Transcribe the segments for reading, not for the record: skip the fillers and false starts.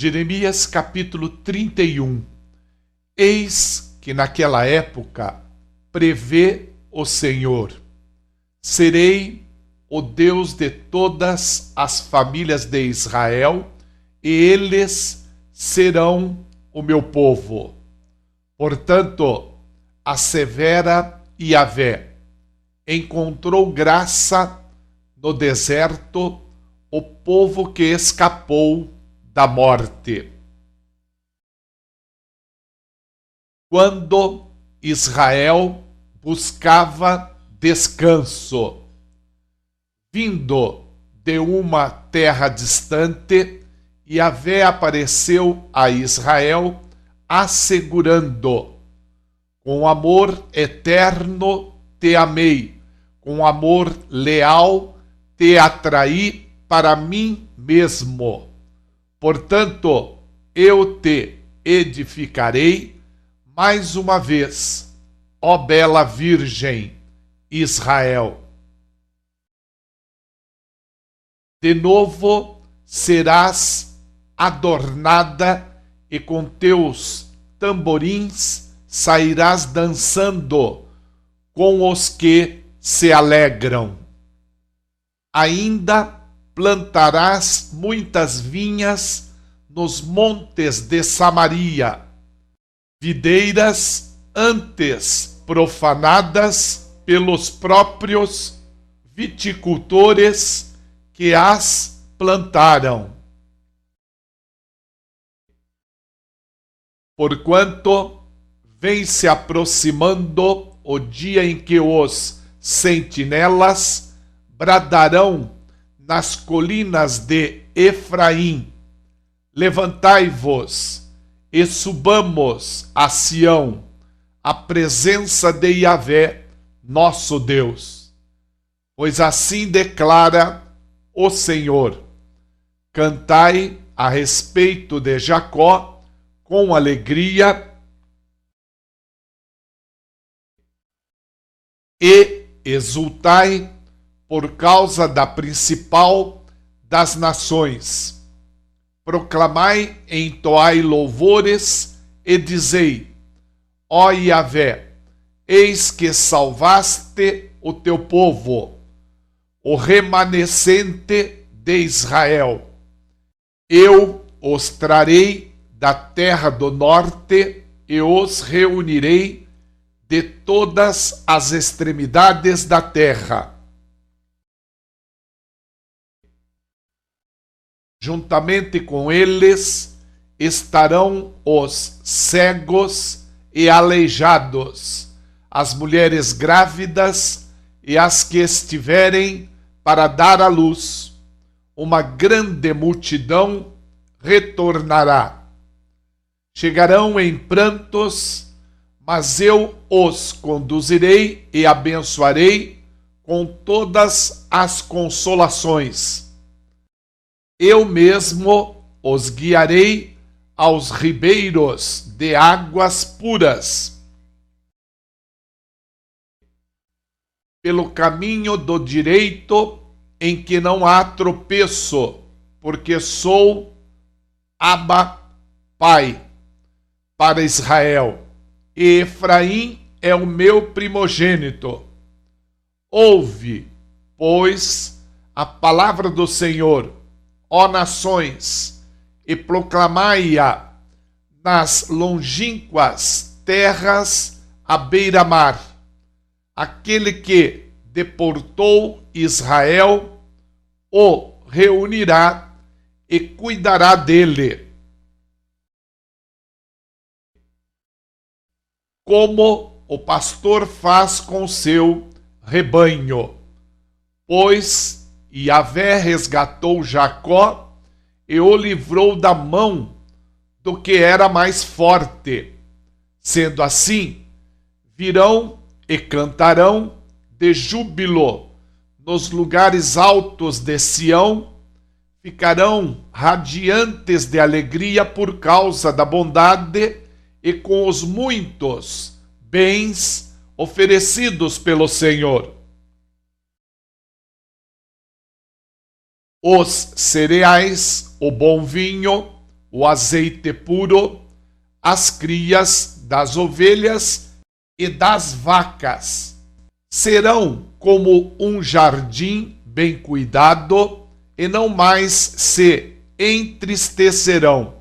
Jeremias capítulo 31. Eis que naquela época prevê o Senhor: serei o Deus de todas as famílias de Israel, e eles serão o meu povo. Portanto, assevera Yahvé: encontrou graça no deserto o povo que escapou da morte. Quando Israel buscava descanso, vindo de uma terra distante, Yahvé apareceu a Israel, assegurando: com amor eterno te amei, com amor leal te atraí para mim mesmo. Portanto, eu te edificarei mais uma vez, ó bela Virgem Israel. De novo serás adornada, e com teus tamborins sairás dançando com os que se alegram. Ainda plantarás muitas vinhas nos montes de Samaria, videiras antes profanadas pelos próprios viticultores que as plantaram. Porquanto vem se aproximando o dia em que os sentinelas bradarão nas colinas de Efraim: levantai-vos e subamos a Sião, à presença de Yahvé, nosso Deus. Pois assim declara o Senhor: cantai a respeito de Jacó com alegria e exultai por causa da principal das nações. Proclamai, entoai louvores e dizei: ó Yahvé, eis que salvaste o teu povo, o remanescente de Israel. Eu os trarei da terra do norte e os reunirei de todas as extremidades da terra. Juntamente com eles estarão os cegos e aleijados, as mulheres grávidas e as que estiverem para dar à luz. Uma grande multidão retornará. Chegarão em prantos, mas eu os conduzirei e abençoarei com todas as consolações. Eu mesmo os guiarei aos ribeiros de águas puras, pelo caminho do direito, em que não há tropeço, porque sou Abba, Pai, para Israel, e Efraim é o meu primogênito. Ouve, pois, a palavra do Senhor, ó nações, e proclamai-a nas longínquas terras à beira-mar. Aquele que deportou Israel o reunirá e cuidará dele, como o pastor faz com seu rebanho. Pois Yahvé resgatou Jacó e o livrou da mão do que era mais forte. Sendo assim, virão e cantarão de júbilo nos lugares altos de Sião, ficarão radiantes de alegria por causa da bondade e com os muitos bens oferecidos pelo Senhor. Os cereais, o bom vinho, o azeite puro, as crias das ovelhas e das vacas. Serão como um jardim bem cuidado e não mais se entristecerão.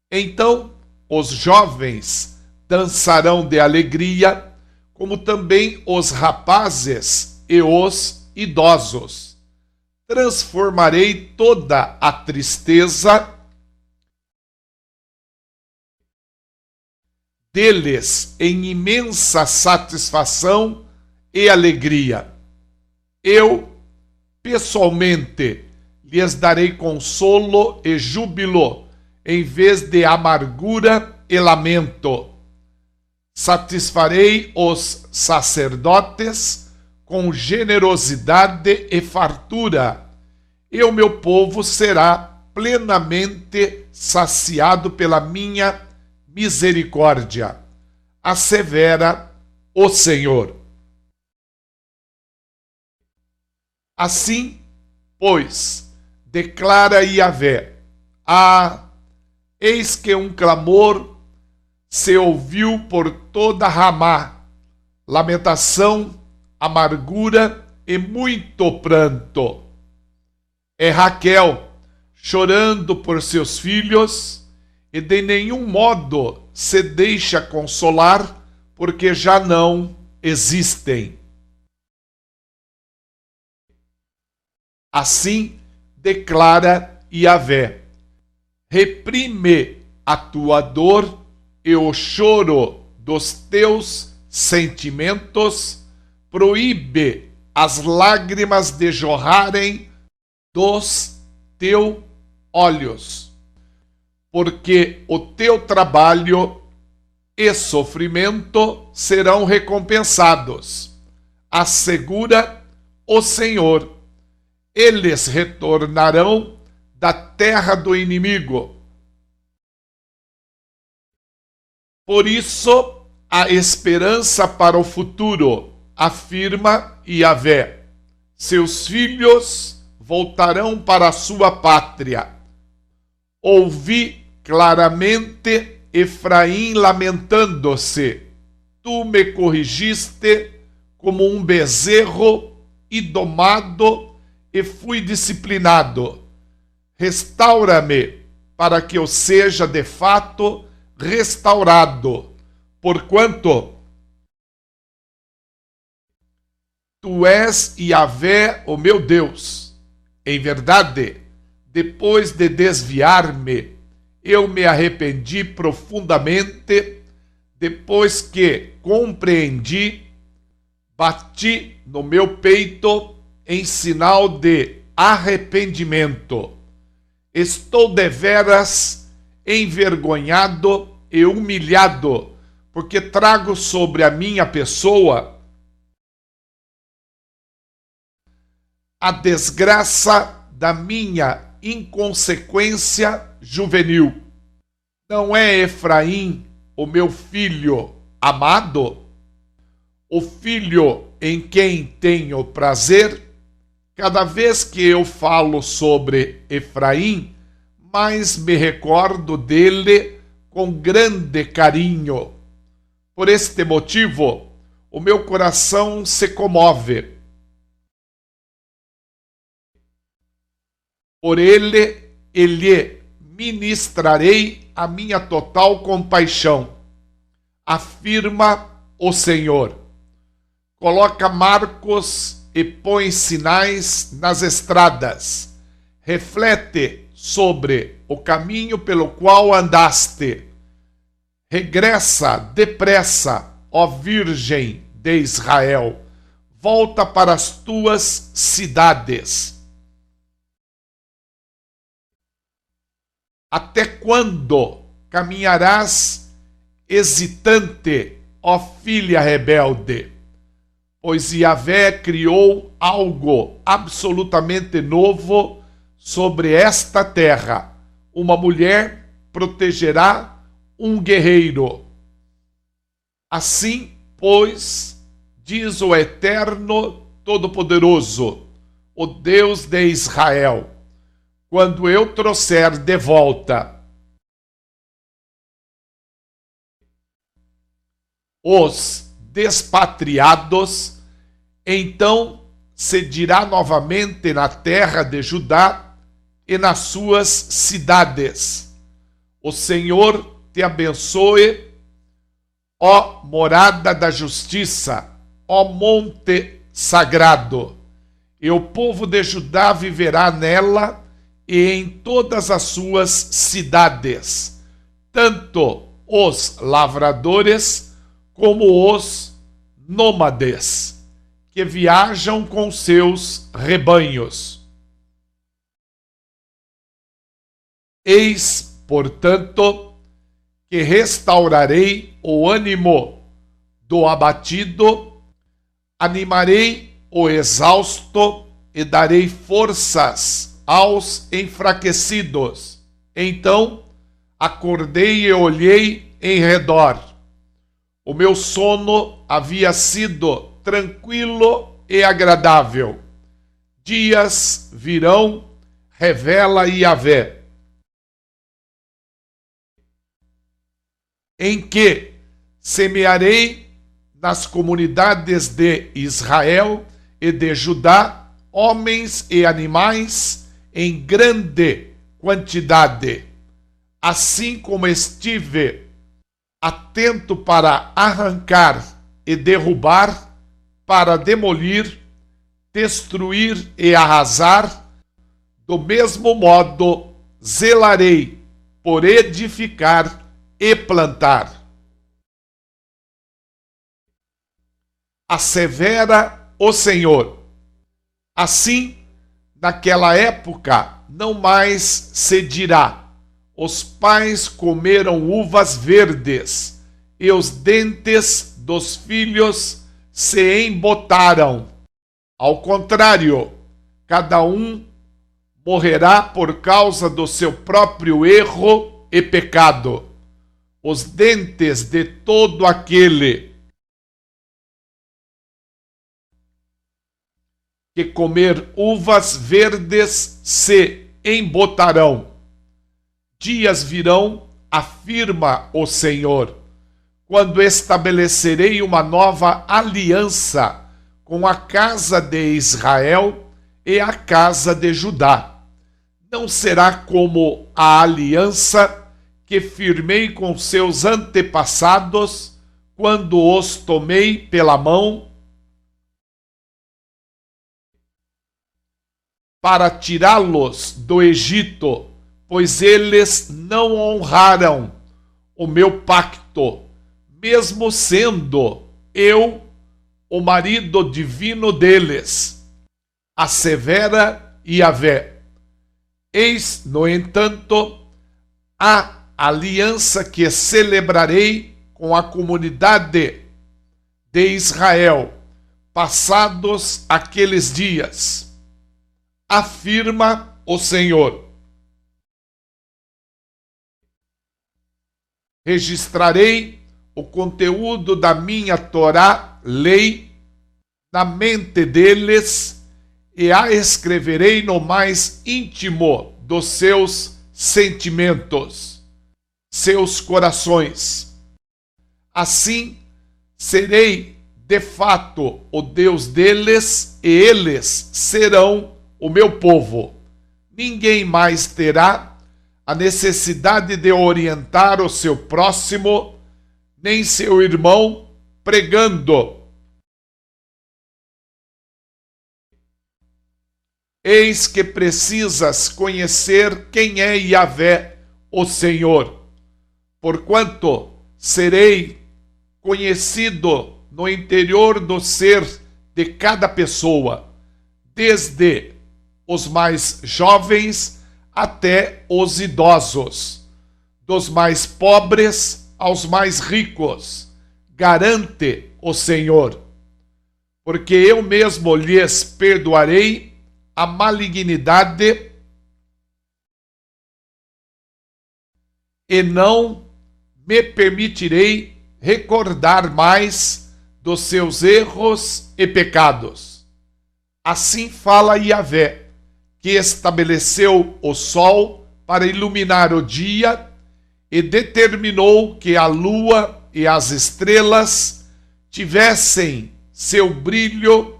Então os jovens dançarão de alegria, como também os rapazes e os idosos. Transformarei toda a tristeza deles em imensa satisfação e alegria. Eu, pessoalmente, lhes darei consolo e júbilo, em vez de amargura e lamento. Satisfarei os sacerdotes com generosidade e fartura, e o meu povo será plenamente saciado pela minha misericórdia. Assevera o Senhor. Assim, pois, declara Yahvé: eis que um clamor se ouviu por toda Ramá, lamentação, amargura e muito pranto. É Raquel chorando por seus filhos e de nenhum modo se deixa consolar, porque já não existem. Assim declara Yahvé: reprime a tua dor e o choro dos teus sentimentos, proíbe as lágrimas de jorrarem dos teus olhos, porque o teu trabalho e sofrimento serão recompensados. Assegura o Senhor: eles retornarão da terra do inimigo. Por isso, há esperança para o futuro, afirma Yahvé. Seus filhos voltarão para a sua pátria. Ouvi claramente Efraim lamentando-se. Tu me corrigiste como um bezerro e domado, e fui disciplinado. Restaura-me, para que eu seja de fato restaurado, porquanto tu és Yahvé, o meu Deus. Em verdade, depois de desviar-me, eu me arrependi profundamente. Depois que compreendi, bati no meu peito em sinal de arrependimento. Estou deveras envergonhado e humilhado, porque trago sobre a minha pessoa a desgraça da minha inconsequência juvenil. Não é Efraim o meu filho amado? O filho em quem tenho prazer? Cada vez que eu falo sobre Efraim, mais me recordo dele com grande carinho. Por este motivo, o meu coração se comove. Por ele lhe ministrarei a minha total compaixão, afirma o Senhor. Coloca marcos e põe sinais nas estradas. Reflete sobre o caminho pelo qual andaste. Regressa depressa, ó Virgem de Israel. Volta para as tuas cidades. Até quando caminharás hesitante, ó filha rebelde? Pois Yahvé criou algo absolutamente novo sobre esta terra. Uma mulher protegerá um guerreiro. Assim, pois, diz o Eterno Todo-Poderoso, o Deus de Israel: quando eu trouxer de volta os despatriados, então se dirá novamente na terra de Judá e nas suas cidades: o Senhor te abençoe, ó morada da justiça, ó monte sagrado. E o povo de Judá viverá nela e em todas as suas cidades, tanto os lavradores como os nômades, que viajam com seus rebanhos. Eis, portanto, que restaurarei o ânimo do abatido, animarei o exausto e darei forças aos enfraquecidos. Então acordei e olhei em redor. O meu sono havia sido tranquilo e agradável. Dias virão, revela Yahvé, em que semearei nas comunidades de Israel e de Judá homens e animais em grande quantidade, assim como estive atento para arrancar e derrubar, para demolir, destruir e arrasar, do mesmo modo zelarei por edificar e plantar. Assevera o Senhor. Assim, naquela época, não mais se dirá: os pais comeram uvas verdes, e os dentes dos filhos se embotaram. Ao contrário, cada um morrerá por causa do seu próprio erro e pecado. Os dentes de todo aquele que comer uvas verdes se embotarão. Dias virão, afirma o Senhor, quando estabelecerei uma nova aliança com a casa de Israel e a casa de Judá. Não será como a aliança que firmei com seus antepassados quando os tomei pela mão para tirá-los do Egito, pois eles não honraram o meu pacto, mesmo sendo eu o marido divino deles. Assevera Yahvé. Eis, no entanto, a aliança que celebrarei com a comunidade de Israel, passados aqueles dias, afirma o Senhor. Registrarei o conteúdo da minha Torá, lei, na mente deles e a escreverei no mais íntimo dos seus sentimentos, seus corações. Assim, serei de fato o Deus deles e eles serão o meu povo. Ninguém mais terá a necessidade de orientar o seu próximo, nem seu irmão, pregando: eis que precisas conhecer quem é Yahvé, o Senhor, porquanto serei conhecido no interior do ser de cada pessoa, desde os mais jovens até os idosos, dos mais pobres aos mais ricos, garante o Senhor, porque eu mesmo lhes perdoarei a malignidade e não me permitirei recordar mais dos seus erros e pecados. Assim fala Yahvé, que estabeleceu o sol para iluminar o dia e determinou que a lua e as estrelas tivessem seu brilho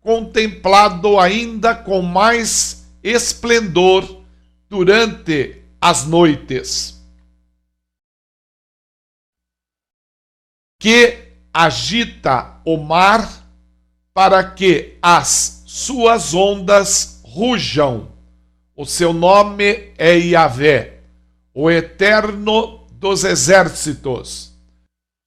contemplado ainda com mais esplendor durante as noites. Que agita o mar para que as suas ondas rujam. O seu nome é Yahvé, o Eterno dos Exércitos.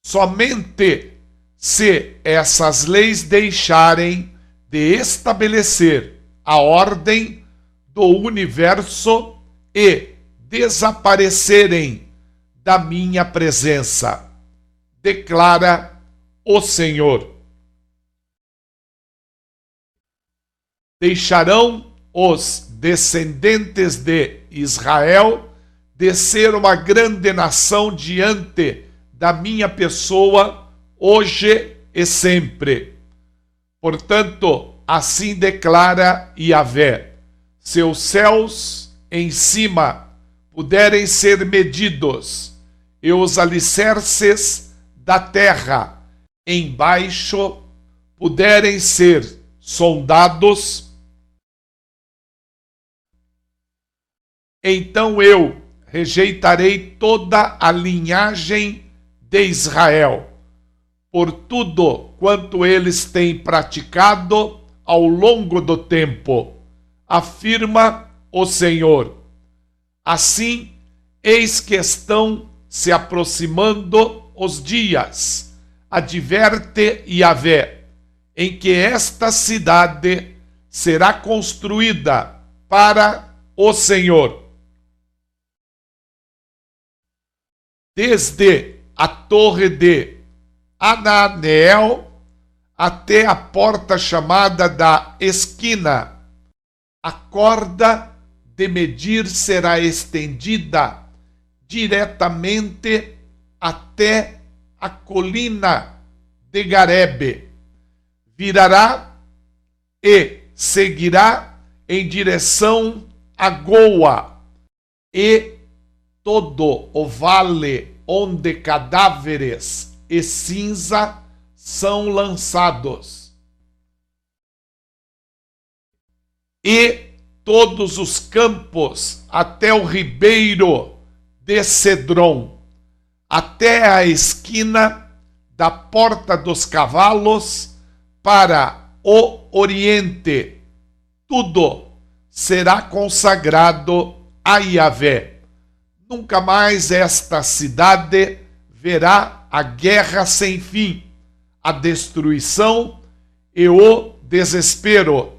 Somente se essas leis deixarem de estabelecer a ordem do universo e desaparecerem da minha presença, declara o Senhor. Deixarão os descendentes de Israel de ser uma grande nação diante da minha pessoa, hoje e sempre. Portanto, assim declara Yahvé: seus céus em cima puderem ser medidos, e os alicerces da terra embaixo puderem ser sondados, então eu rejeitarei toda a linhagem de Israel, por tudo quanto eles têm praticado ao longo do tempo, afirma o Senhor. Assim, eis que estão se aproximando os dias, adverte Yahvé, em que esta cidade será construída para o Senhor. Desde a torre de Ananeel até a porta chamada da esquina, a corda de medir será estendida diretamente até a colina de Garebe. Virará e seguirá em direção a Goa, e todo o vale onde cadáveres e cinza são lançados, e todos os campos até o ribeiro de Cedron, até a esquina da porta dos cavalos para o oriente, tudo será consagrado a Yahvé. Nunca mais esta cidade verá a guerra sem fim, a destruição e o desespero,